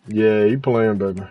Yeah, he playing, baby.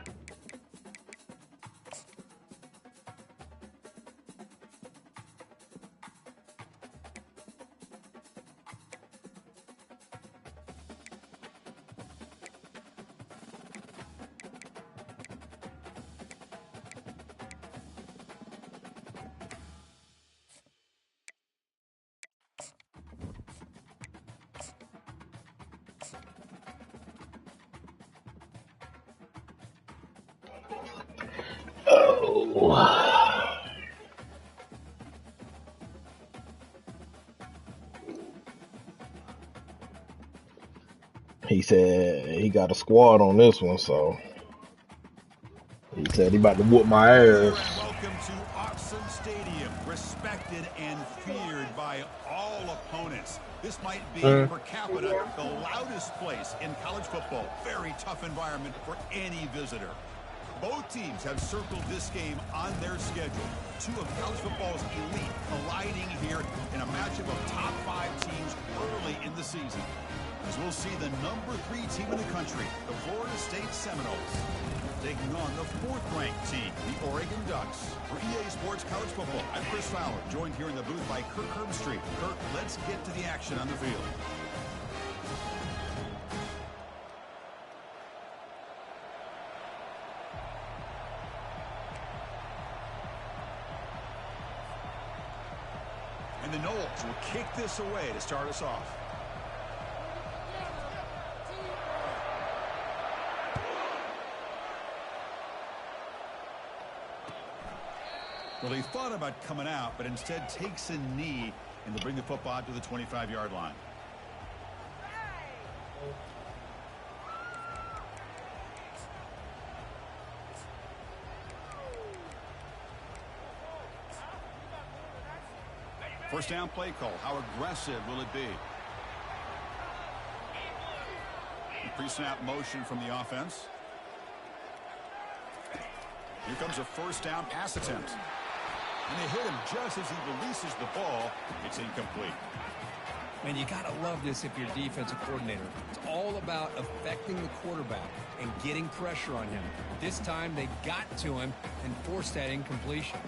Oh. He said he got a squad on this one, so he said he about to whoop my Hello ass. and welcome to Autzen Stadium, respected and feared by all opponents. This might be, per capita, the loudest place in college football. Very tough environment for any visitor. Both teams have circled this game on their schedule. Two of college football's elite colliding here in a matchup of top 5 teams early in the season. As we'll see the number 3 team in the country, the Florida State Seminoles, taking on the 4th-ranked team, the Oregon Ducks. For EA Sports College Football, I'm Chris Fowler, joined here in the booth by Kirk Herbstreit. Kirk, let's get to the action on the field. And the Noles will kick this away to start us off. Well, he thought about coming out, but instead takes a knee, and they'll bring the football out to the 25-yard line. First down play call. How aggressive will it be? Pre-snap motion from the offense. Here comes a first down pass attempt. And they hit him just as he releases the ball. It's incomplete. Man, you got to love this if you're a defensive coordinator. It's all about affecting the quarterback and getting pressure on him. This time they got to him and forced that incompletion.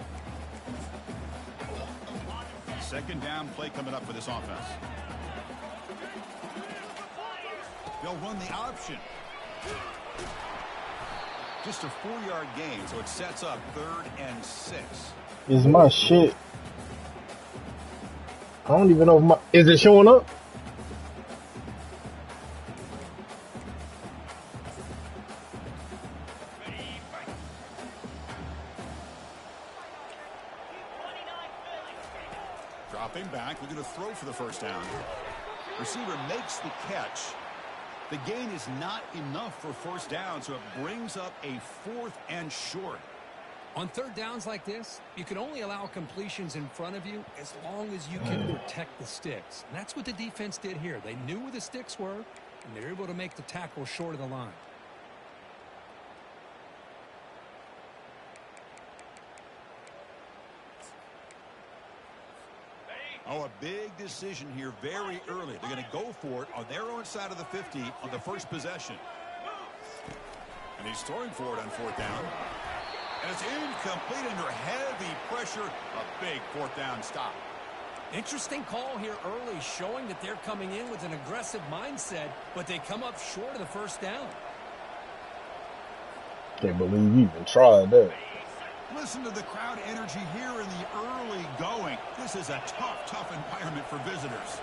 Second down play coming up for this offense. They'll run the option. Just a 4-yard gain, so it sets up 3rd and 6. Is my shit? I don't even know if my... Is it showing up? Dropping back, looking to throw for the first down. Receiver makes the catch. The gain is not enough for first down, so it brings up a 4th and short. On third downs like this, you can only allow completions in front of you as long as you can protect the sticks. And that's what the defense did here. They knew where the sticks were, and they were able to make the tackle short of the line. Oh, a big decision here very early. They're going to go for it on their own side of the 50 on the first possession. And he's throwing for it on 4th down. And it's incomplete under heavy pressure. A big 4th down stop. Interesting call here early, showing that they're coming in with an aggressive mindset, but they come up short of the first down. Can't believe you even tried that. Listen to the crowd energy here in the early going. This is a tough environment for visitors.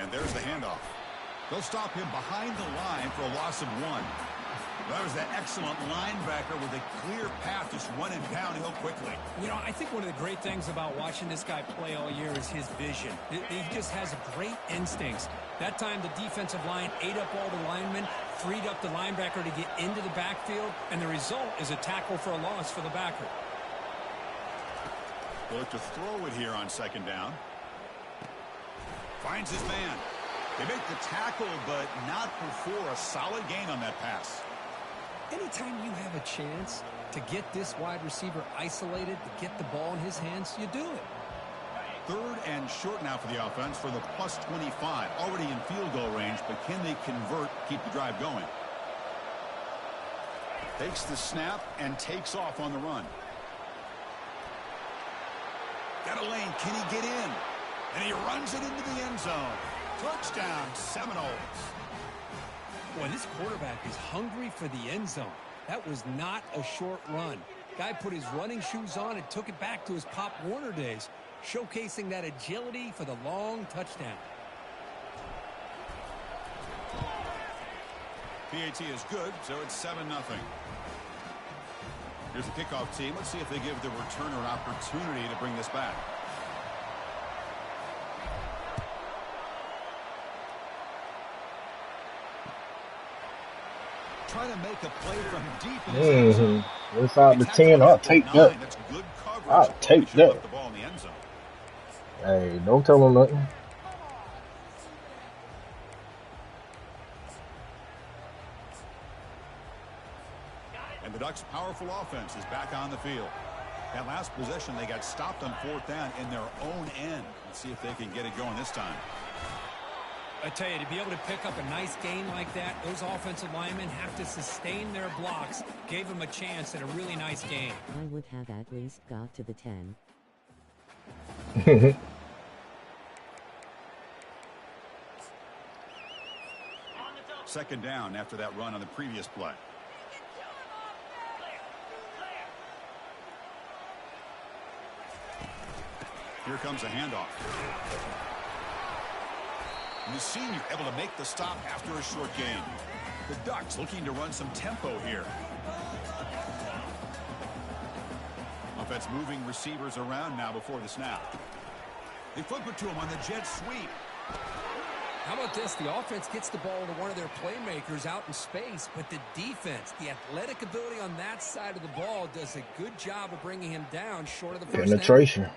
And there's the handoff. They'll stop him behind the line for a loss of 1. That was that excellent linebacker with a clear path, just running downhill quickly. You know, I think one of the great things about watching this guy play all year is his vision. He just has great instincts. That time, the defensive line ate up all the linemen, freed up the linebacker to get into the backfield, and the result is a tackle for a loss for the backer. They'll look to throw it here on second down. Finds his man. They make the tackle, but not before a solid gain on that pass. Anytime you have a chance to get this wide receiver isolated, to get the ball in his hands, you do it. 3rd and short now for the offense for the +25. Already in field goal range, but can they convert, keep the drive going? Takes the snap and takes off on the run. Got a lane. Can he get in? And he runs it into the end zone. Touchdown, Seminoles. Boy, this quarterback is hungry for the end zone. That was not a short run. Guy put his running shoes on and took it back to his Pop Warner days, showcasing that agility for the long touchdown. PAT is good, so it's 7-0. Here's the kickoff team. Let's see if they give the returner opportunity to bring this back. Try to make a play from deep in the zone. Inside the 10, I'll take that. I'll take that. Hey, don't tell them nothing. And the Ducks' powerful offense is back on the field. That last possession, they got stopped on 4th down in their own end. Let's see if they can get it going this time. I tell you, to be able to pick up a nice gain like that, those offensive linemen have to sustain their blocks. Gave them a chance at a really nice game. I would have at least got to the 10. Second down after that run on the previous play. Here comes a handoff. And the senior able to make the stop after a short gain. The Ducks looking to run some tempo here. Offense moving receivers around now before the snap. They flip it to him on the jet sweep. How about this? The offense gets the ball to one of their playmakers out in space, but the defense, the athletic ability on that side of the ball does a good job of bringing him down short of the first penetration.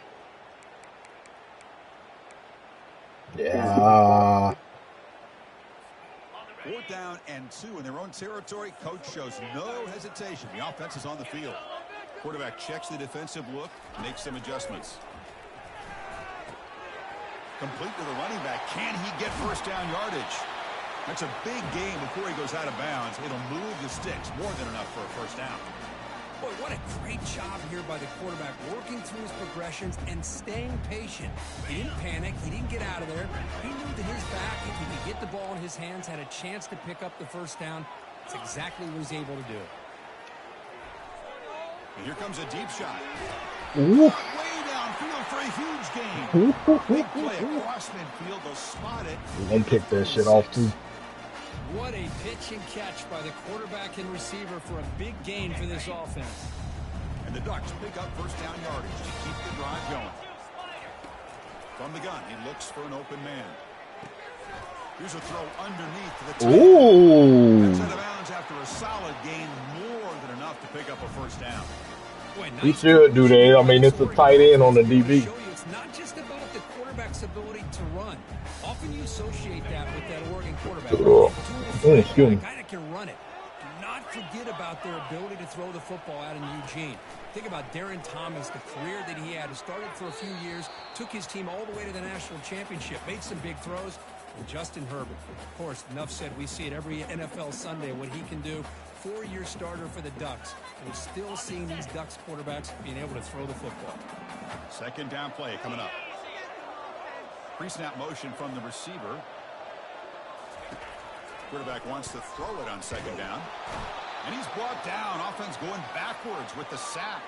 Yeah. 4th down and 2 in their own territory. Coach shows no hesitation. The offense is on the field. Quarterback checks the defensive look, makes some adjustments. Complete to the running back. Can he get first down yardage? That's a big gain before he goes out of bounds. It'll move the sticks. More than enough for a first down. Boy, what a great job here by the quarterback, working through his progressions and staying patient. He didn't panic. He didn't get out of there. He knew that his back, if he could get the ball in his hands, had a chance to pick up the first down. That's exactly what he's able to do. And here comes a deep shot. Ooh. Way downfield for a huge gain. Big play across midfield. They'll spot it. We're going to kick that shit off, too. What a pitch and catch by the quarterback and receiver for a big gain for this offense. And the Ducks pick up first down yardage to keep the drive going. From the gun, he looks for an open man. Here's a throw underneath to the tight end. Ooh. That's out of bounds after a solid gain, more than enough to pick up a first down. Boy, He should do that. I mean, it's a tight end on the DB. It's not just about the quarterback's ability to run. Often you associate that with that Oregon quarterback. A guy that can run it. Do not forget about their ability to throw the football out in Eugene. Think about Darren Thomas, the career that he had. He started for a few years, took his team all the way to the national championship, made some big throws. And Justin Herbert, of course, enough said. We see it every NFL Sunday, what he can do. 4-year starter for the Ducks. We're still seeing these Ducks quarterbacks being able to throw the football. Second down play coming up. Pre-snap motion from the receiver. Quarterback wants to throw it on second down. And he's brought down. Offense going backwards with the sack.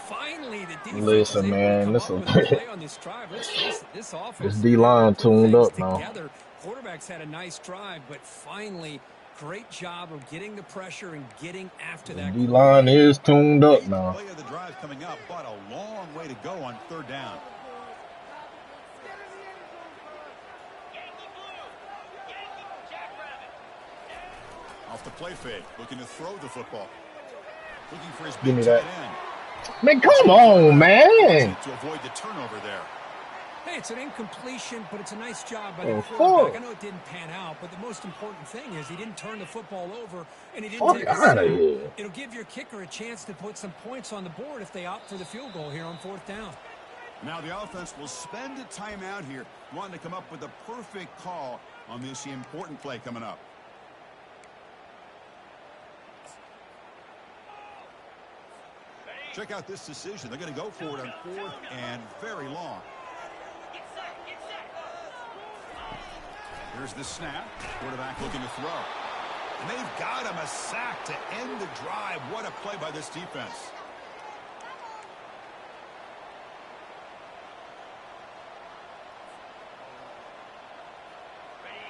Finally, the defense Listen, man, this play on this drive. Let's face it, this offense. This D-line tuned up now. Together. Quarterbacks had a nice drive, but finally, great job of getting the pressure and getting after that. The D-line is tuned up now. Play of the drive coming up, but a long way to go on third down. Off the play fake, looking to throw the football. Looking for his big tight end. Man, come on, man. To avoid the turnover there. Hey, it's an incompletion, but it's a nice job by the quarterback. I know it didn't pan out, but the most important thing is he didn't turn the football over, and he didn't take a sack. It'll give your kicker a chance to put some points on the board if they opt for the field goal here on fourth down. Now the offense will spend a timeout here, wanting to come up with a perfect call on this important play coming up. Check out this decision. They're going to go for it on 4th and very long. Here's the snap. Quarterback looking to throw. And they've got him a sack to end the drive. What a play by this defense.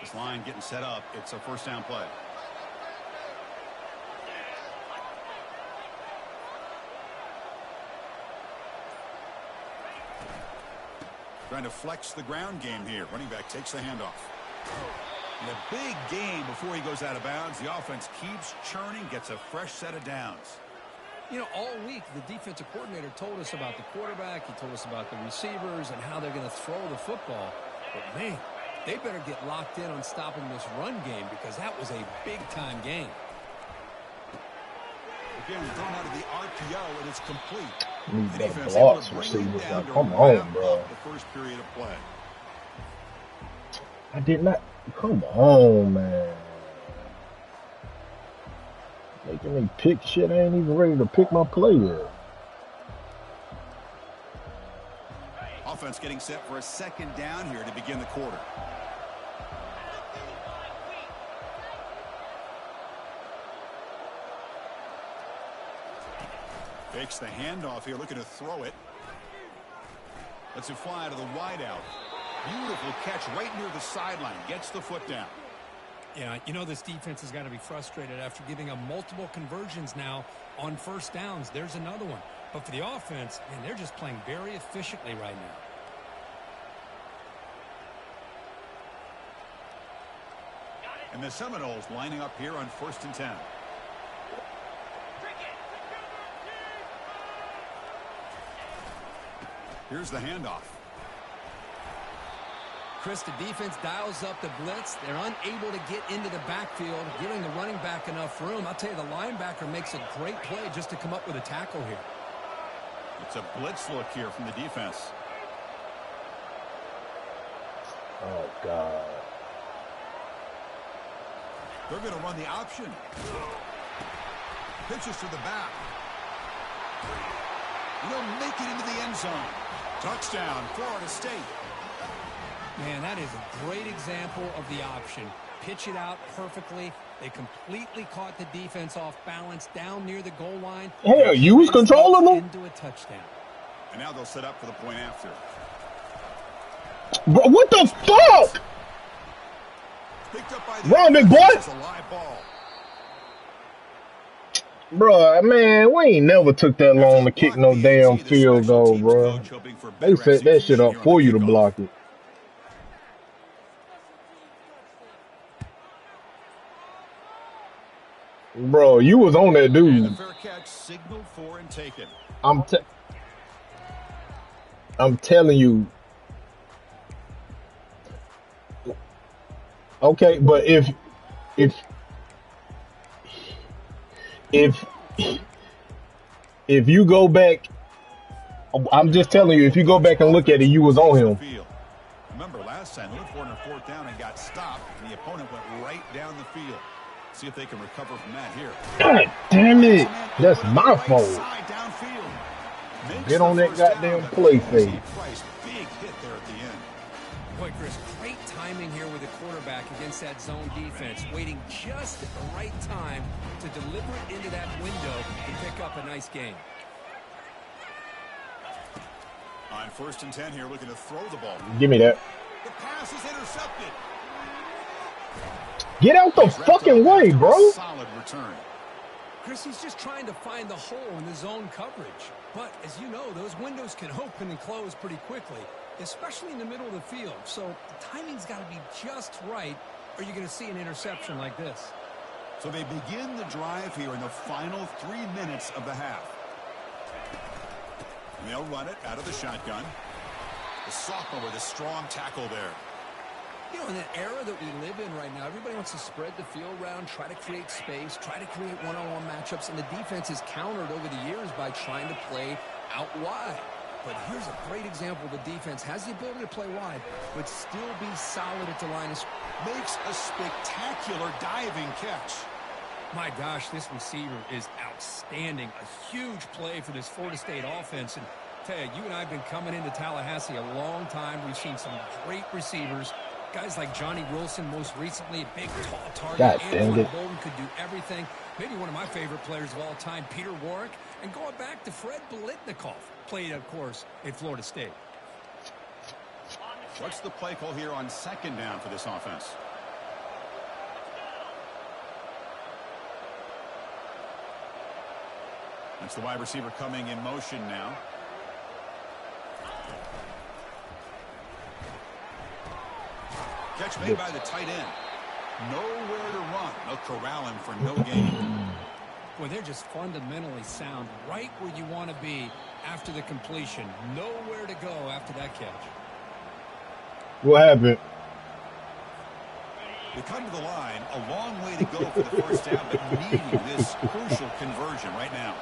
This line getting set up. It's a first down play. Trying to flex the ground game here. Running back takes the handoff. And a big gain before he goes out of bounds. The offense keeps churning, gets a fresh set of downs. You know, all week the defensive coordinator told us about the quarterback. He told us about the receivers and how they're going to throw the football. But, man, they better get locked in on stopping this run game because that was a big-time game. Again, thrown out of the RPO, and it's complete. The defense blocks receivers. Like, come on, bro. The first period of play. I did not. Come on, man. Making me pick shit. I ain't even ready to pick my play yet. Offense getting set for a second down here to begin the quarter. Fakes the handoff here, looking to throw it. Lets it fly to the wideout. Beautiful catch right near the sideline. Gets the foot down. Yeah, you know this defense has got to be frustrated after giving up multiple conversions now on first downs. There's another one. But for the offense, man, they're just playing very efficiently right now. And the Seminoles lining up here on 1st and 10. Here's the handoff. Chris, the defense dials up the blitz. They're unable to get into the backfield, giving the running back enough room. I'll tell you, the linebacker makes a great play just to come up with a tackle here. It's a blitz look here from the defense. Oh, God. They're going to run the option. Pitches to the back. He'll make it into the end zone. Touchdown, Florida State. Man, that is a great example of the option. Pitch it out perfectly. They completely caught the defense off balance down near the goal line. Hell, you was controlling them? Into a touchdown. And now they'll set up for the point after. Bro, what the fuck? Picked up by the Run it, boy. It's a live ball. Bro, man, we ain't never took that long to kick no damn field goal, bro. They set that shit up for you to block it. Bro, you was on that dude. Fair catch signaled for and taken. I'm telling you. Okay, but if you go back, I'm just telling you, if you go back and look at it, you was on him. Remember last time they went for it on 4th down and got stopped, and the opponent went right down the field. See if they can recover from that here. God damn it! That's my fault. Get on that goddamn play fake. Big hit there at the end. Boy, Chris, great timing here with the quarterback against that zone defense, waiting just at the right time to deliver it into that window and pick up a nice gain. On 1st and 10 here, looking to throw the ball. Give me that. The pass is intercepted. Get out the fucking way, bro. Solid return. Chris, he's just trying to find the hole in the zone coverage. But as you know, those windows can open and close pretty quickly, especially in the middle of the field. So the timing's got to be just right, or you're going to see an interception like this. So they begin the drive here in the final 3 minutes of the half. And they'll run it out of the shotgun. The sophomore with a strong tackle there. You know, in the era that we live in right now, everybody wants to spread the field around, try to create space, try to create one-on-one matchups, and the defense is countered over the years by trying to play out wide. But here's a great example. The defense has the ability to play wide, but still be solid at the line. Makes a spectacular diving catch. My gosh, this receiver is outstanding. A huge play for this Florida State offense. And tell you and I have been coming into Tallahassee a long time. We've seen some great receivers. Guys like Johnny Wilson, most recently, a big, tall target. God dang Antoine it. Bolden could do everything. Maybe one of my favorite players of all time, Peter Warrick. And going back to Fred Biletnikoff, played, of course, at Florida State. What's the play call here on second down for this offense? That's the wide receiver coming in motion now. Catch made by the tight end. Nowhere to run. They'll corral him for no gain. Well, they're just fundamentally sound, right where you want to be after the completion. Nowhere to go after that catch. What happened? They come to the line, a long way to go for the first down, but needing this crucial conversion right now.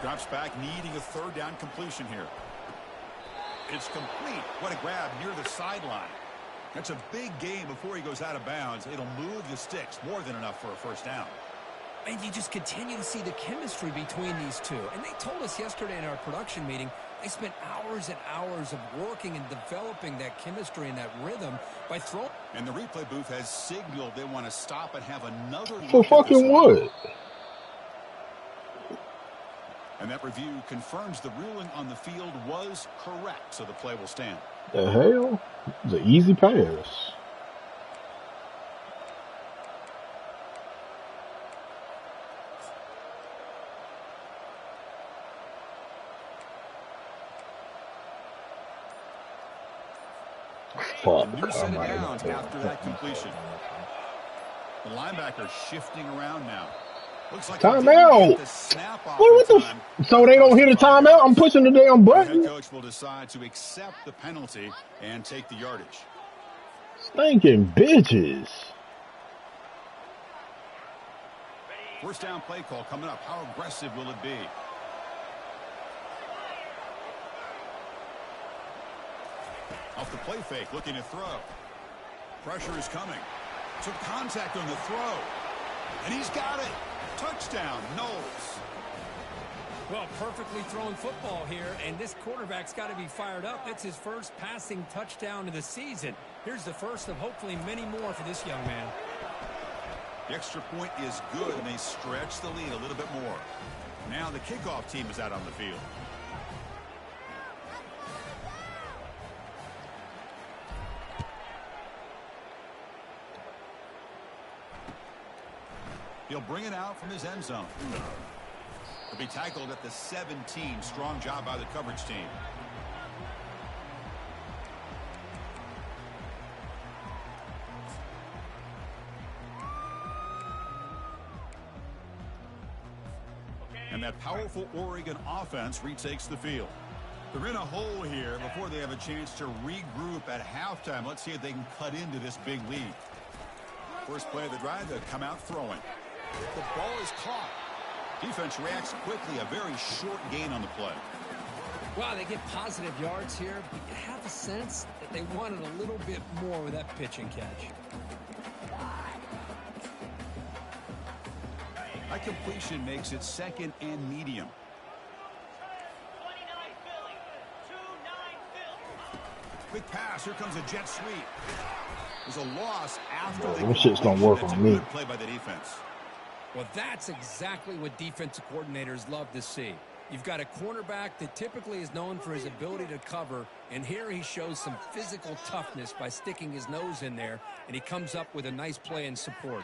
Drops back, needing a third down completion here. It's complete. What a grab near the sideline. That's a big gain before he goes out of bounds. It'll move the sticks, more than enough for a first down. And you just continue to see the chemistry between these two. And they told us yesterday in our production meeting, they spent hours and hours of working and developing that chemistry and that rhythm by throwing. And the replay booth has signaled they want to stop and have another look For at this fucking one. what? And that review confirms the ruling on the field was correct, so the play will stand. The hell? It's an easy pass. Fuck. A new set of downs after that completion. The linebacker shifting around now. Looks like Timeout. What the so they don't hit a timeout? I'm pushing the damn The button. head coach will decide to accept the penalty and take the yardage. Stinking bitches. First down play call coming up. How aggressive will it be? Off the play fake, looking to throw. Pressure is coming. Took contact on the throw. And he's got it. Touchdown, Knowles. Well, perfectly thrown football here, and this quarterback's got to be fired up. It's his first passing touchdown of the season. Here's the first of hopefully many more for this young man. The extra point is good, and they stretch the lead a little bit more. Now the kickoff team is out on the field. He'll bring it out from his end zone. He'll be tackled at the 17. Strong job by the coverage team. And that powerful Oregon offense retakes the field. They're in a hole here before they have a chance to regroup at halftime. Let's see if they can cut into this big lead. First play of the drive, they'll come out throwing. The ball is caught. Defense reacts quickly. A very short gain on the play. Wow, they get positive yards here, but you have a sense that they wanted a little bit more with that pitch and catch. That completion makes it second and medium. Quick pass. Here comes a jet sweep. There's a loss after the Them shits don't work That's on a me. good play by the defense. Well, that's exactly what defensive coordinators love to see. You've got a cornerback that typically is known for his ability to cover, and here he shows some physical toughness by sticking his nose in there, and he comes up with a nice play in support.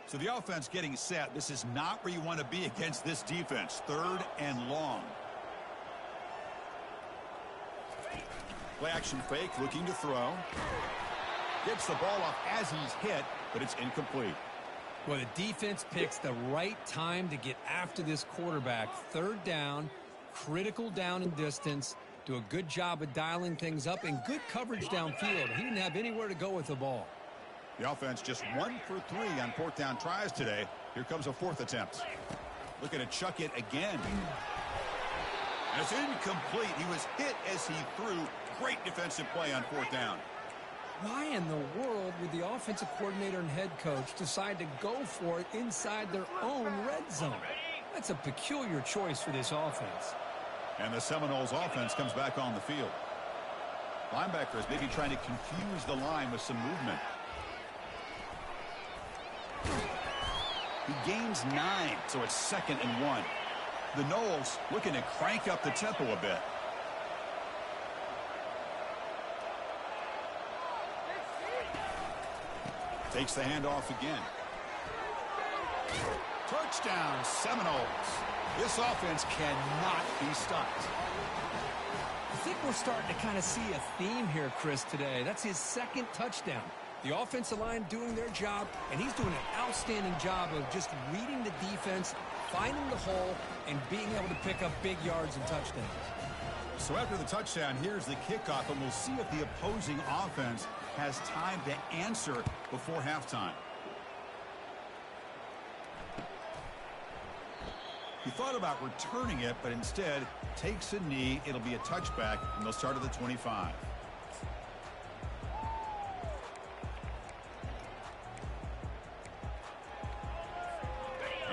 So the offense getting set. This is not where you want to be against this defense. Third and long. Play action fake, looking to throw. Gets the ball off as he's hit, but it's incomplete. Well, the defense picks the right time to get after this quarterback. Third down, critical down and distance. Do a good job of dialing things up and good coverage downfield. He didn't have anywhere to go with the ball. The offense just 1 for 3 on fourth down tries today. Here comes a fourth attempt. Looking to chuck it again. And it's incomplete. He was hit as he threw. Great defensive play on fourth down. Why in the world would the offensive coordinator and head coach decide to go for it inside their own red zone? That's a peculiar choice for this offense. And the Seminoles offense comes back on the field. Linebackers maybe trying to confuse the line with some movement. He gains 9, so it's 2nd and 1. The Noles looking to crank up the tempo a bit. Takes the handoff again. Touchdown, Seminoles. This offense cannot be stopped. I think we're starting to kind of see a theme here, Chris, today. That's his 2nd touchdown. The offensive line doing their job, and he's doing an outstanding job of just reading the defense, finding the hole, and being able to pick up big yards and touchdowns. So after the touchdown, here's the kickoff, and we'll see if the opposing offense has time to answer before halftime. He thought about returning it, but instead takes a knee. It'll be a touchback, and they'll start at the 25.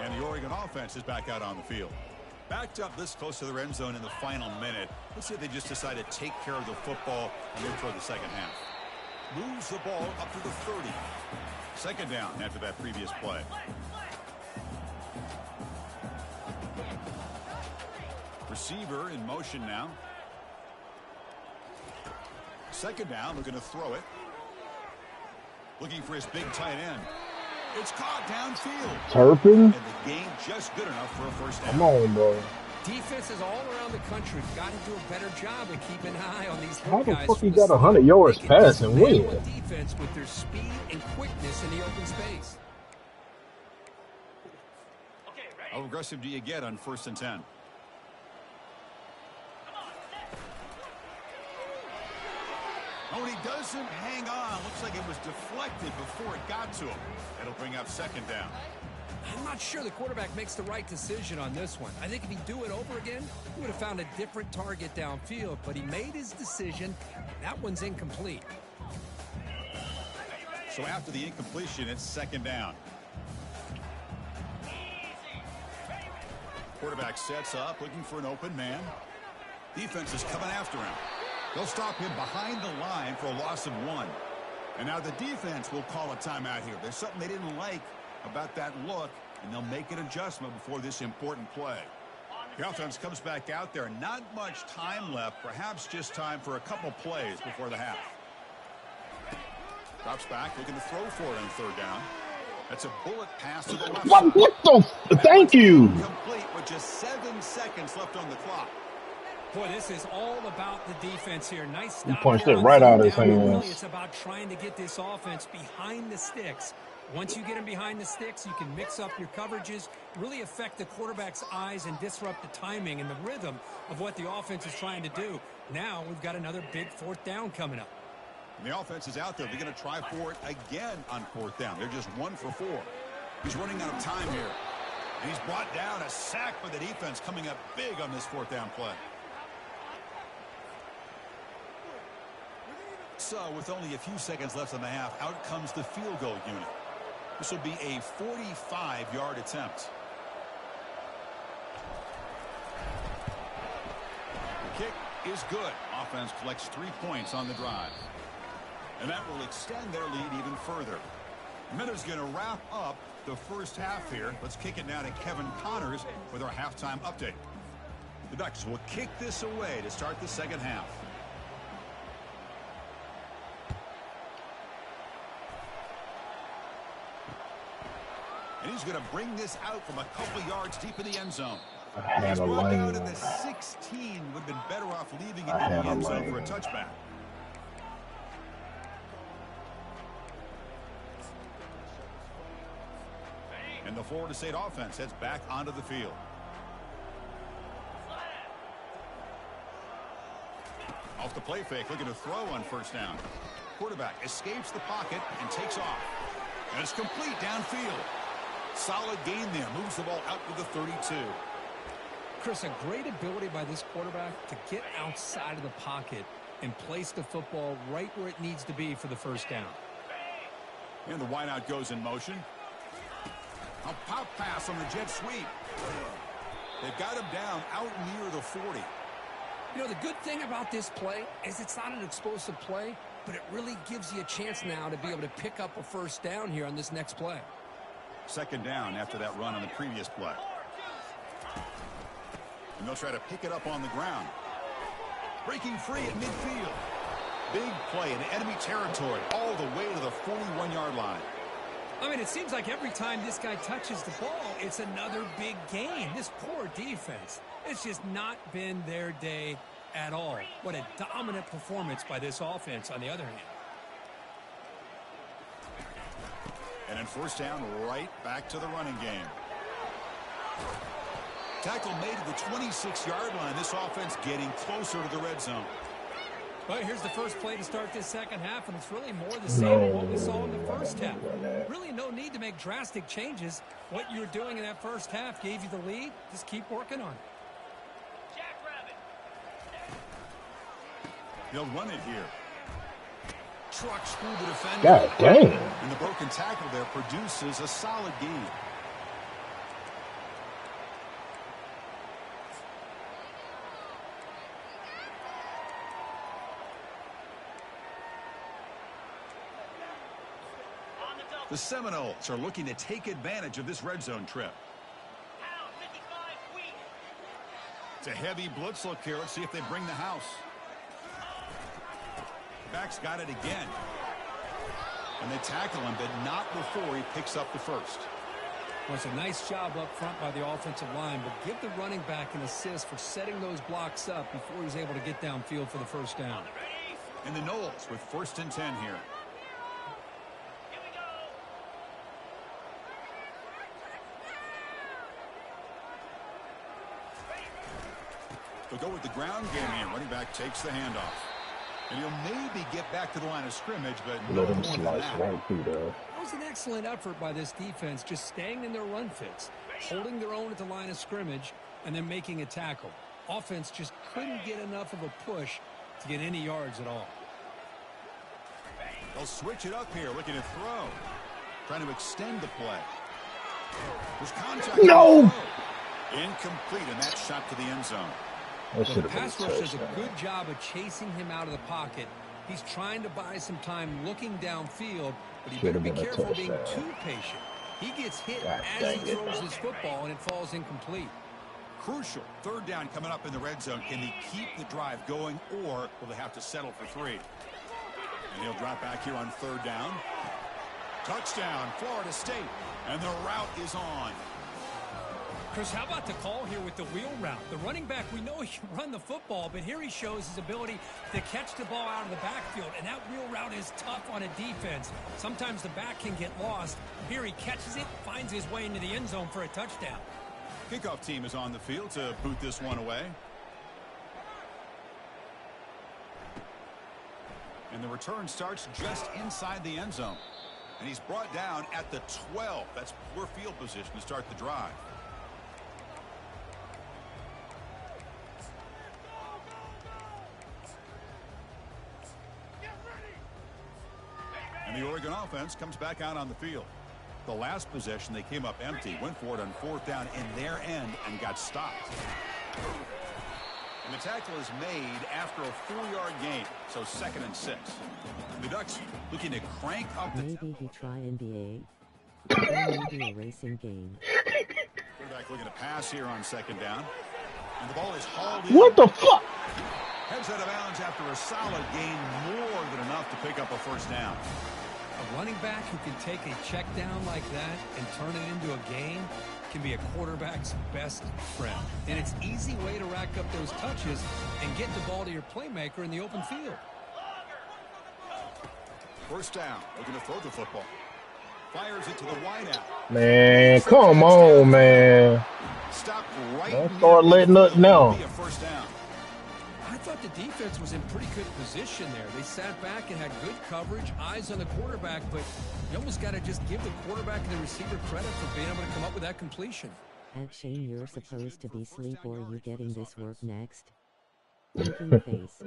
And the Oregon offense is back out on the field. Backed up this close to the end zone in the final minute. Let's see if they just decide to take care of the football and move toward the second half. Moves the ball up to the 30. 2nd down after that previous play. Receiver in motion now. 2nd down, looking to throw it. Looking for his big tight end. It's caught downfield. Turpin? And the game just good enough for a first down. Come on, bro. Defenses all around the country got to do a better job of keeping an eye on these How the guys. fuck he got 100 yards passing win? Defense with their speed and quickness in the open space. How aggressive do you get on 1st and 10? Oh, and he doesn't hang on. Looks like it was deflected before it got to him. That'll bring up 2nd down. I'm not sure the quarterback makes the right decision on this one. I think if he'd do it over again, he would have found a different target downfield, but he made his decision. That one's incomplete. So after the incompletion, it's 2nd down. Quarterback sets up, looking for an open man. Defense is coming after him. They'll stop him behind the line for a loss of 1. And now the defense will call a timeout here. There's something they didn't like about that look, and they'll make an adjustment before this important play. The offense comes back out there. Not much time left, perhaps just time for a couple plays before the half. Drops back, looking to throw for it on 3rd down. That's a bullet pass to the left side. What the? Thank you. Complete with just 7 seconds left on the clock. Boy, this is all about the defense here. Nice stop. He punched here it on right out of his 3rd down. Really, hands. it's about trying to get this offense behind the sticks. Once you get them behind the sticks, you can mix up your coverages, really affect the quarterback's eyes and disrupt the timing and the rhythm of what the offense is trying to do. Now we've got another big 4th down coming up. And the offense is out there. They're going to try for it again on 4th down. They're just 1 for 4. He's running out of time here. And he's brought down. A sack for the defense coming up big on this 4th down play. So with only a few seconds left in the half, out comes the field goal unit. This will be a 45-yard attempt. The kick is good. Offense collects 3 points on the drive. And that will extend their lead even further. Miller's going to wrap up the first half here. Let's kick it now to Kevin Connors with our halftime update. The Ducks will kick this away to start the second half. And he's going to bring this out from a couple yards deep in the end zone. He's brought down in the 16. Would have been better off leaving it in the end zone for a touchback. And the Florida State offense heads back onto the field. Off the play fake, looking to throw on 1st down. Quarterback escapes the pocket and takes off. And it's complete downfield. Solid gain there. Moves the ball out to the 32. Chris, a great ability by this quarterback to get outside of the pocket and place the football right where it needs to be for the first down. And the wideout goes in motion. A pop pass on the jet sweep. They've got him down out near the 40. You know, the good thing about this play is it's not an explosive play, but it really gives you a chance now to be able to pick up a first down here on this next play. Second down after that run on the previous play. And they'll try to pick it up on the ground. Breaking free at midfield. Big play in enemy territory all the way to the 41-yard line. I mean, it seems like every time this guy touches the ball, it's another big gain. This poor defense, it's just not been their day at all. What a dominant performance by this offense on the other hand. And then first down, right back to the running game. Tackle made at the 26-yard line. This offense getting closer to the red zone. Well, here's the first play to start this second half, and it's really more the same as what we saw in the first half. Really no need to make drastic changes. What you were doing in that first half gave you the lead. Just keep working on it. They'll run it here. Trucks through the defender. God dang. And the broken tackle there produces a solid gain. The Seminoles are looking to take advantage of this red zone trip. It's a heavy blitz look here. Let's see if they bring the house. Back's got it again. And they tackle him, but not before he picks up the first. Well, it's a nice job up front by the offensive line, but give the running back an assist for setting those blocks up before he's able to get downfield for the first down. And the Noles with 1st and 10 here. They'll go with the ground game here. Running back takes the handoff. And he'll maybe get back to the line of scrimmage, but no Let him more than slice that. right through there. That was an excellent effort by this defense, just staying in their run fits, holding their own at the line of scrimmage, and then making a tackle. Offense just couldn't get enough of a push to get any yards at all. They'll switch it up here, looking to throw. Trying to extend the play. There's contact. No! Incomplete, and that shot to the end zone. That should The have been pass rush does a touchdown. good job of chasing him out of the pocket. He's trying to buy some time looking downfield, but he better Should have be been a careful being touchdown. too patient. He gets hit God as dang he it. throws his football, and it falls incomplete. Crucial. Third down coming up in the red zone. Can they keep the drive going, or will they have to settle for 3? And he'll drop back here on 3rd down. Touchdown, Florida State. And the route is on. Chris, how about the call here with the wheel route? The running back, we know he can run the football, but here he shows his ability to catch the ball out of the backfield, and that wheel route is tough on a defense. Sometimes the back can get lost. Here he catches it, finds his way into the end zone for a touchdown. Kickoff team is on the field to boot this one away. And the return starts just inside the end zone. And he's brought down at the 12. That's poor field position to start the drive. And the Oregon offense comes back out on the field. The last possession, they came up empty, went for it on 4th down in their end and got stopped. And the tackle is made after a 4-yard gain, so 2nd and 6. The Ducks looking to crank up the Maybe he try NBA. Maybe a racing game. quarterback looking to pass here on 2nd down. And the ball is hauled in. What the fuck? Heads out of bounds after a solid gain, more than enough to pick up a first down. A running back who can take a check down like that and turn it into a gain can be a quarterback's best friend. And it's an easy way to rack up those touches and get the ball to your playmaker in the open field. First down, looking to throw the football. Fires it to the wideout. Man, come on, man. Stopped right Don't near start letting the up now. be a first down. I thought the defense was in pretty good position there. They sat back and had good coverage, eyes on the quarterback, but you almost got to just give the quarterback and the receiver credit for being able to come up with that completion. At Shane, you're supposed to be sleep, or are you getting this work next? Thinking face.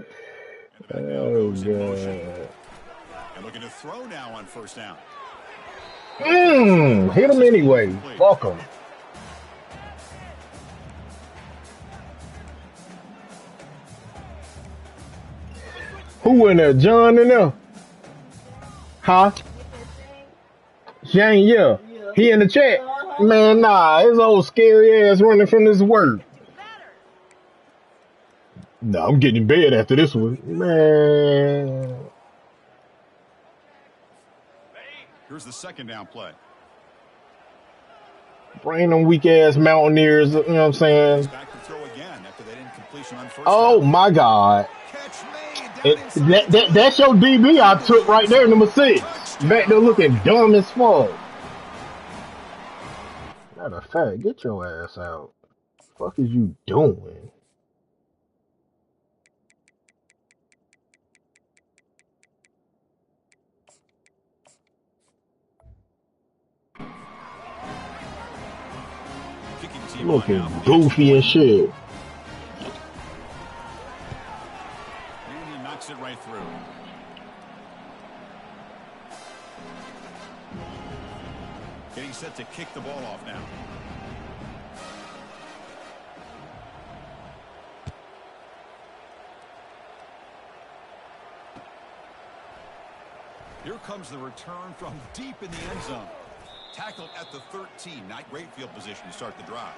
That now Oh, goes in motion. God. And looking to throw now on first down. Hit him anyway. Fuck him. Who in there? John in there? Huh? Shane, yeah. He in the chat. Man, nah, his old scary ass running from this work. Nah, I'm getting in bed after this one. Man. Here's the second down play. Bring them weak ass Mountaineers, you know what I'm saying? Back to throw again after that incompletion on first Oh down. my God. Catch made down inside That's your DB I took right there, number 6. Back there looking dumb as fuck. Matter of fact, get your ass out. Fuck is you doing? Kicking team Looking on now. goofy and shit. And he knocks it right through. Getting set to kick the ball off now. Here comes the return from deep in the end zone. Tackled at the 13. Not great field position to start the drive.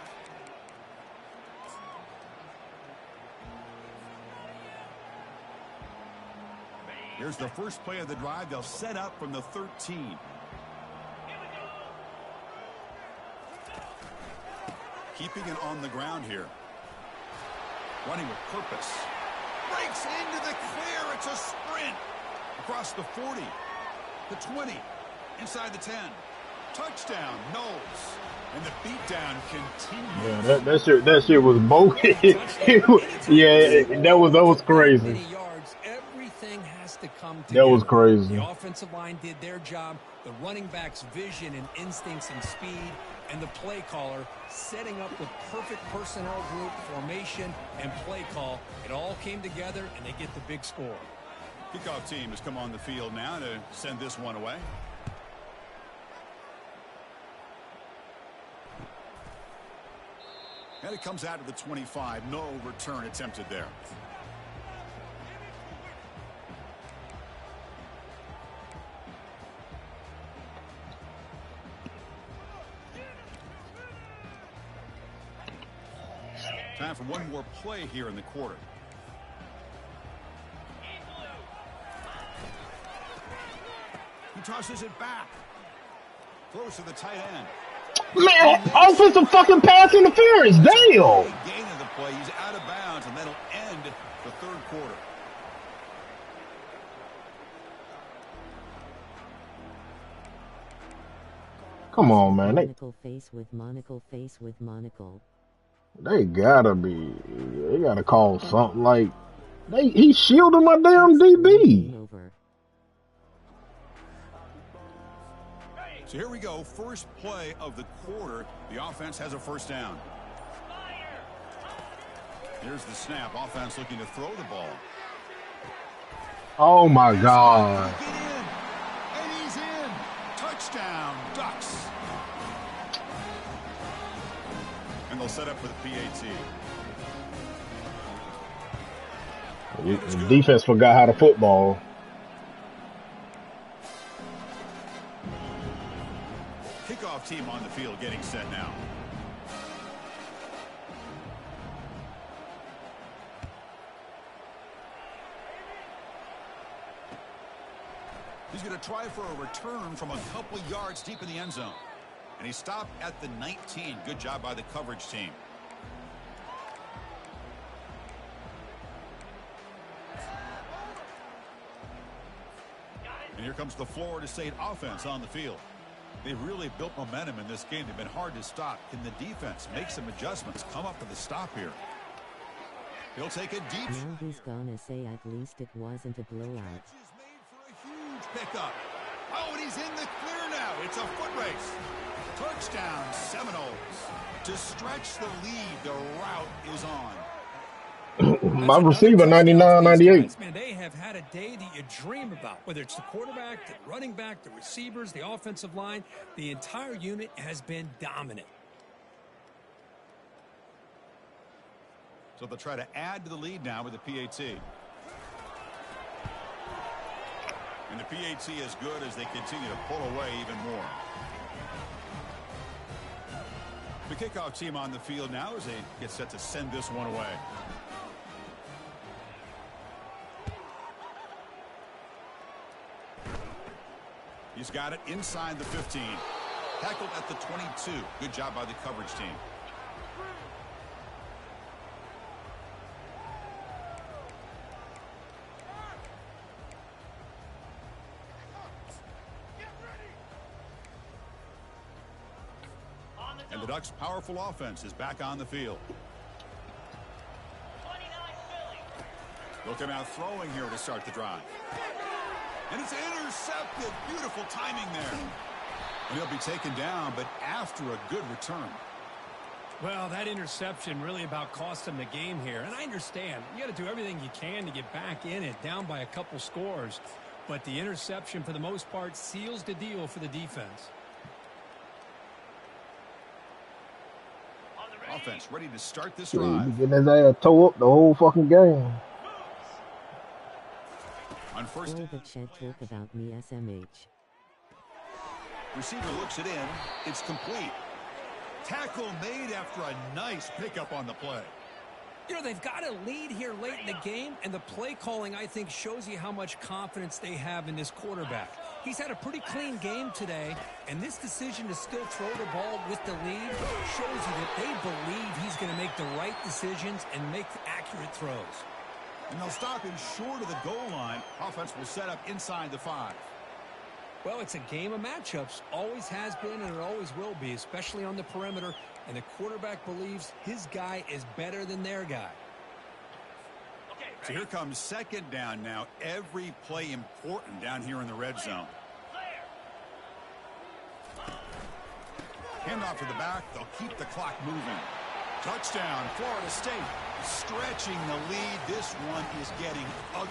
Here's the first play of the drive. They'll set up from the 13. Keeping it on the ground here. Running with purpose. Breaks into the clear. It's a sprint. Across the 40. The 20. Inside the 10. Touchdown, Knowles. And the beatdown continues. Yeah, that shit was bogus. Yeah, that was crazy. Everything has to come together. That was crazy. The offensive line did their job. The running back's vision and instincts and speed, and the play caller setting up the perfect personnel group, formation, and play call. It all came together, and they get the big score. Kickoff team has come on the field now to send this one away. And it comes out to the 25. No return attempted there. Time for one more play here in the quarter. He tosses it back. Throws to the tight end. Man, offensive fucking pass interference. Damn. Gain of the play. He's out of bounds, and that'll end the third quarter. Come on, man. Monocle face with monocle face with monocle. They gotta call something like he shielded my damn DB. Over. So here we go. First play of the quarter. The offense has a first down. Here's the snap. Offense looking to throw the ball. Oh my God. Get in. And he's in. Touchdown, Ducks. And they'll set up for the PAT. The defense forgot how to football. Kickoff team on the field getting set now. He's going to try for a return from a couple yards deep in the end zone. And he stopped at the 19. Good job by the coverage team. And here comes the Florida State offense on the field. They've really built momentum in this game. They've been hard to stop. Can the defense make some adjustments? Come up with a stop here. He'll take a deep. Now who's gonna say at least it wasn't a blowout? Huge pickup. Oh, and he's in the clear now. It's a foot race. Touchdown, Seminoles. To stretch the lead, the route is on. My That's another receiver, touchdown 99, for these 98. guys. Man, they have had a day that you dream about, whether it's the quarterback, the running back, the receivers, the offensive line. The entire unit has been dominant. So they'll try to add to the lead now with the PAT. And the PAT is good as they continue to pull away even more. The kickoff team on the field now as they get set to send this one away. He's got it inside the 15. Tackled at the 22. Good job by the coverage team. And the Ducks' powerful offense is back on the field. They'll come out throwing here to start the drive. And it's intercepted. Beautiful timing there. And he'll be taken down, but after a good return. Well, that interception really about cost them the game here. And I understand. You got to do everything you can to get back in it, down by a couple scores. But the interception, for the most part, seals the deal for the defense. Offense ready to start this Shit, he drive. be getting his ass tore up the whole fucking game. On first, Boy, but Chet talk about me SMH. receiver looks it in. It's complete. Tackle made after a nice pickup on the play. You know, they've got a lead here late in the game, and the play calling, I think, shows you how much confidence they have in this quarterback. He's had a pretty clean game today, and this decision to still throw the ball with the lead shows you that they believe he's going to make the right decisions and make accurate throws. And they'll stop him short of the goal line. Offense will set up inside the 5. Well, it's a game of matchups. Always has been, and it always will be, especially on the perimeter. And the quarterback believes his guy is better than their guy. So here comes second down now. Every play important down here in the red zone. Handoff to the back. They'll keep the clock moving. Touchdown, Florida State. Stretching the lead. This one is getting ugly.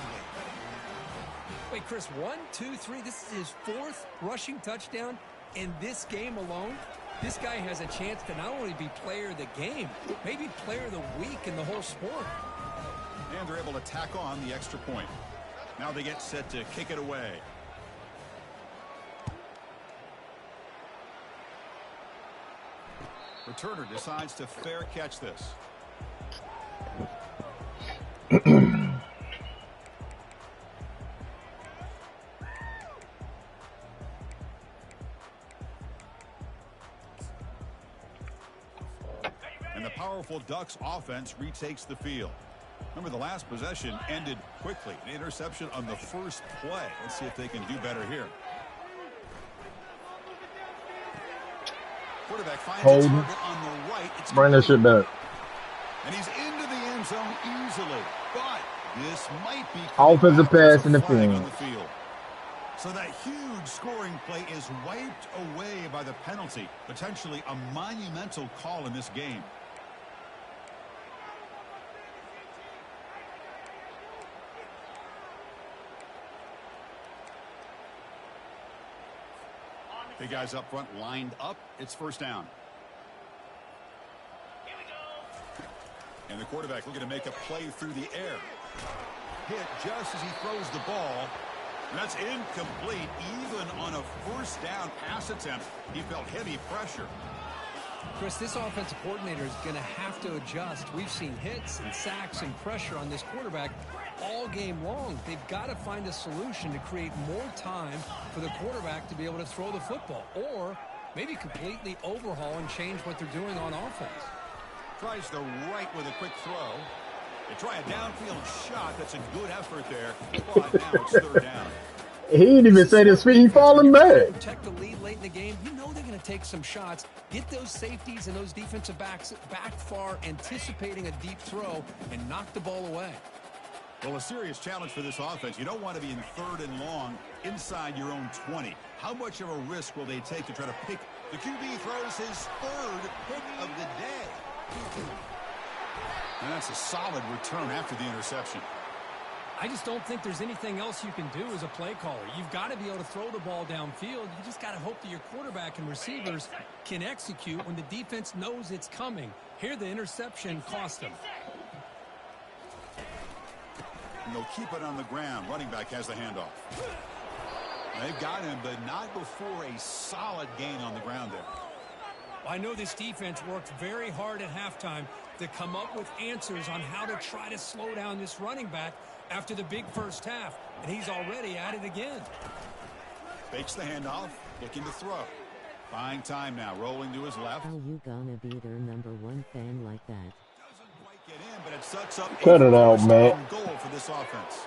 Wait, Chris, 1, 2, 3. This is his 4th rushing touchdown in this game alone. This guy has a chance to not only be player of the game, maybe player of the week in the whole sport. And they're able to tack on the extra point. Now they get set to kick it away. Returner decides to fair catch this. And the powerful Ducks offense retakes the field. Remember, the last possession ended quickly. An interception on the first play. Let's see if they can do better here. Quarterback finds a target on the right. It's Bring that shit back. and he's into the end zone easily. But this might be Offensive pass in the interference. field. So that huge scoring play is wiped away by the penalty. Potentially a monumental call in this game. The guys up front lined up. It's first down. And the quarterback looking to make a play through the air. Hit just as he throws the ball. And that's incomplete. Even on a first down pass attempt, he felt heavy pressure. Chris, this offensive coordinator is going to have to adjust. We've seen hits and sacks and pressure on this quarterback all game long. They've got to find a solution to create more time for the quarterback to be able to throw the football, or maybe completely overhaul and change what they're doing on offense. Tries the right with a quick throw. They try a downfield shot. That's a good effort there. But now it's third down. He didn't even say his feet. He falling back. Protect the lead late in the game. You know they're going to take some shots. Get those safeties and those defensive backs back far, anticipating a deep throw, and knock the ball away. Well, a serious challenge for this offense. You don't want to be in third and long inside your own 20. How much of a risk will they take to try to pick? The QB throws his third pick of the day. And that's a solid return after the interception. I just don't think there's anything else you can do as a play caller. You've got to be able to throw the ball downfield. You just got to hope that your quarterback and receivers can execute when the defense knows it's coming. Here, the interception cost them. And they'll keep it on the ground. Running back has the handoff. They've got him, but not before a solid gain on the ground there. I know this defense worked very hard at halftime to come up with answers on how to try to slow down this running back after the big first half, and he's already at it again. Fakes the handoff, looking to throw. Buying time now, rolling to his left. How you gonna be their #1 fan like that? Doesn't quite get in, but it sets up Cut it out, first man. and goal for this offense.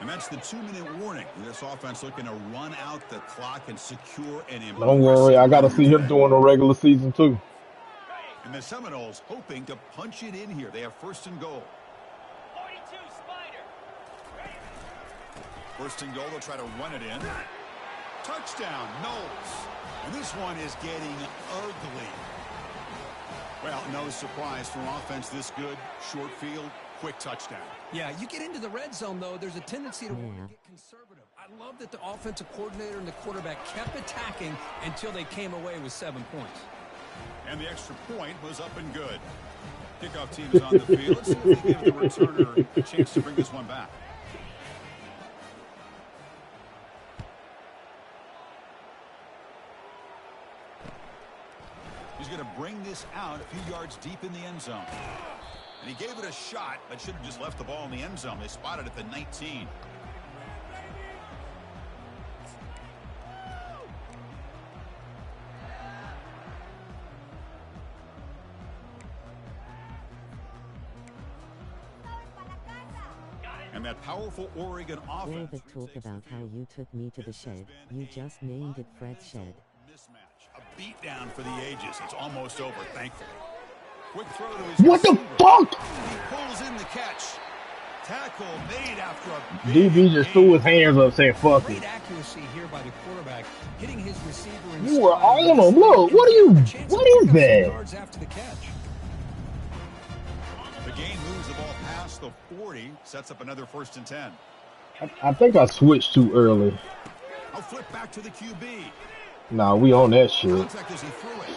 And that's the 2-minute warning. This offense looking to run out the clock and secure an impressive. Don't worry, I got to see him during the regular season too. And the Seminoles hoping to punch it in here. They have first and goal. 42 Spider. First and goal, they'll try to run it in. Touchdown, Knowles. And this one is getting ugly. Well, no surprise for offense this good. Short field, quick touchdown. Yeah, you get into the red zone, though, there's a tendency to want to get conservative. I love that the offensive coordinator and the quarterback kept attacking until they came away with 7 points. And the extra point was up and good. Kickoff team is on the field. Let's see if they give the returner a chance to bring this one back. He's going to bring this out a few yards deep in the end zone. And he gave it a shot, but should have just left the ball in the end zone. They spotted it at the 19. And that powerful Oregon All offense. the talk about how you took me to the shed, you just named it Fred's shed. Mismatch. A beatdown for the ages. It's almost over, thankfully. Quick throw to his What the receiver. fuck? He pulls in the catch. Tackle made after a DB just threw his hands up saying, fuck Great it. accuracy here by the quarterback, hitting his receiver in You were stride. on him. Look, what are you, A chance to what is pick up some that? yards after the catch. The game moves the ball past the 40, sets up another 1st and 10. I think I switched too early. I'll flip back to the QB. Nah, we on that shit. Contact as he threw it.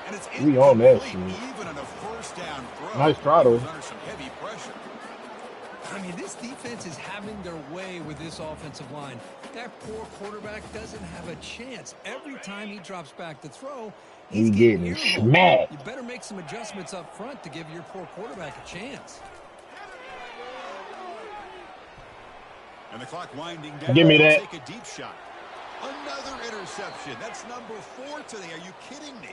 And it's We on that incomplete, shit. even on a first down throw. Nice try, though. He was under some heavy pressure. I mean, this defense is having their way with this offensive line. That poor quarterback doesn't have a chance. Every time he drops back to throw, He he's getting earmarked. smacked. You better make some adjustments up front to give your poor quarterback a chance. And the clock winding down. Give me that. Take a deep shot. Another interception. That's number 4 today. Are you kidding me?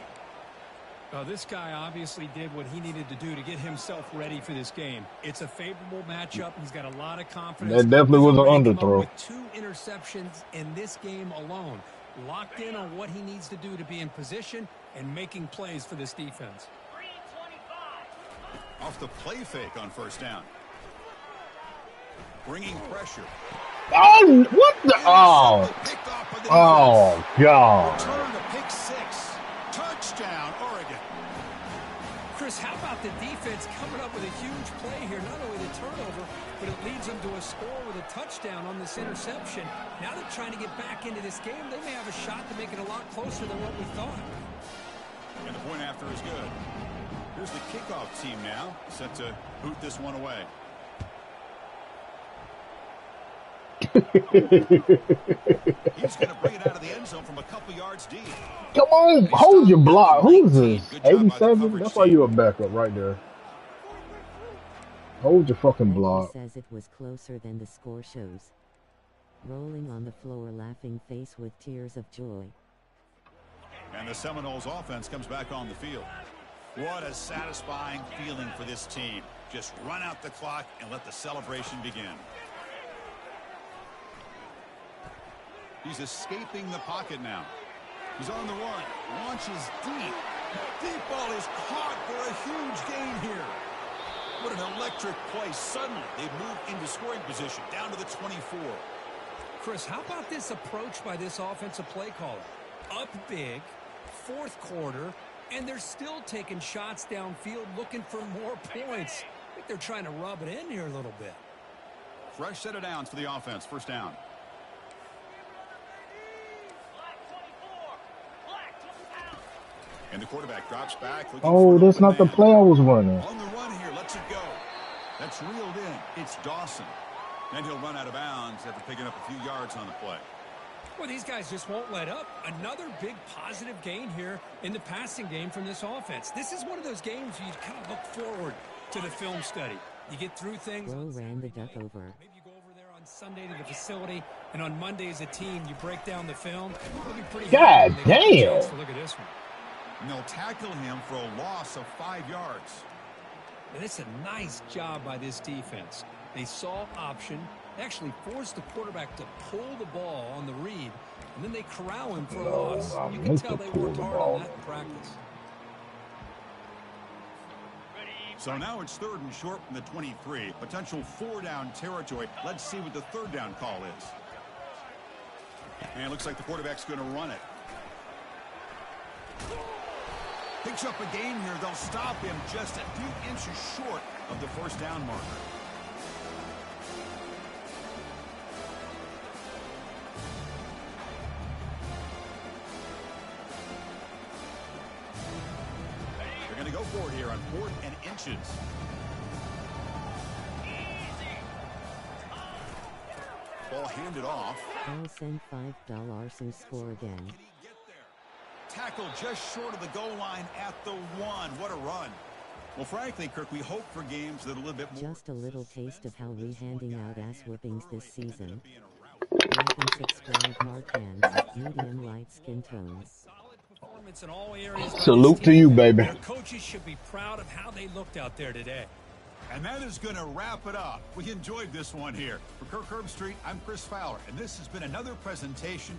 This guy obviously did what he needed to do to get himself ready for this game. It's a favorable matchup. He's got a lot of confidence. That definitely was an He's already come underthrow. up with 2 interceptions in this game alone. Locked in on what he needs to do to be in position and making plays for this defense. 325. Off the play fake on first down. Bringing pressure. Oh, what the? Oh, Picked off by the oh, defense. God. Return to pick 6. Touchdown, Oregon. Chris, how about the defense coming up with a huge play here? Not only the turnover, but it leads them to a score with a touchdown on this interception. Now they're trying to get back into this game. They may have a shot to make it a lot closer than what we thought. And the point after is good. Here's the kickoff team now, set to boot this one away. He's going to bring it out of the end zone from a couple yards deep. Come on, hold your block. Who's this? 87? That's why you're a backup right there. Hold your fucking He block. says it was closer than the score shows. Rolling on the floor, laughing face with tears of joy. And the Seminoles offense comes back on the field. What a satisfying feeling for this team. Just run out the clock and let the celebration begin. He's escaping the pocket now. He's on the run. Launches deep. Deep ball is caught for a huge gain here. What an electric play. Suddenly, they've moved into scoring position, down to the 24. Chris, how about this approach by this offensive play caller? Up big, fourth quarter, And they're still taking shots downfield looking for more points. I think they're trying to rub it in here a little bit. Fresh set of downs for the offense. First down. And the quarterback drops back. Oh, that's not the play I was running. On the run here, lets it go. That's reeled in. It's Dawson. And he'll run out of bounds after picking up a few yards on the play. Well, these guys just won't let up. Another big positive gain here in the passing game from this offense. This is one of those games where you kind of look forward to the film study. You get through things. Bro ran the duck over. Maybe you go over there on Sunday to the facility, and on Monday as a team, you break down the film. It'll be pretty God hard damn. to look at this one. And they'll tackle him for a loss of 5 yards. And it's a nice job by this defense. They saw option, actually forced the quarterback to pull the ball on the read, and then they corral him for a loss. You can tell they worked hard on that in practice. So now it's 3rd and short from the 23. Potential 4-down territory. Let's see what the 3rd down call is. And it looks like the quarterback's going to run it. Picks up a gain here. They'll stop him just a few inches short of the 1st down marker. They're going to go for it here on 4th and inches. Ball handed off. I'll send $5 to score again. Tackle just short of the goal line at the 1. What a run. Well, frankly, Kirk, we hope for games that are a little bit more. Just a little taste of how we handing out ass whoopings this season. Like and subscribe, hard hands, medium light skin tones. Solid performance in all areas. Salute to you, baby. Their coaches should be proud of how they looked out there today. And that is going to wrap it up. We enjoyed this one here. For Kirk Herbstreit, I'm Chris Fowler, and this has been another presentation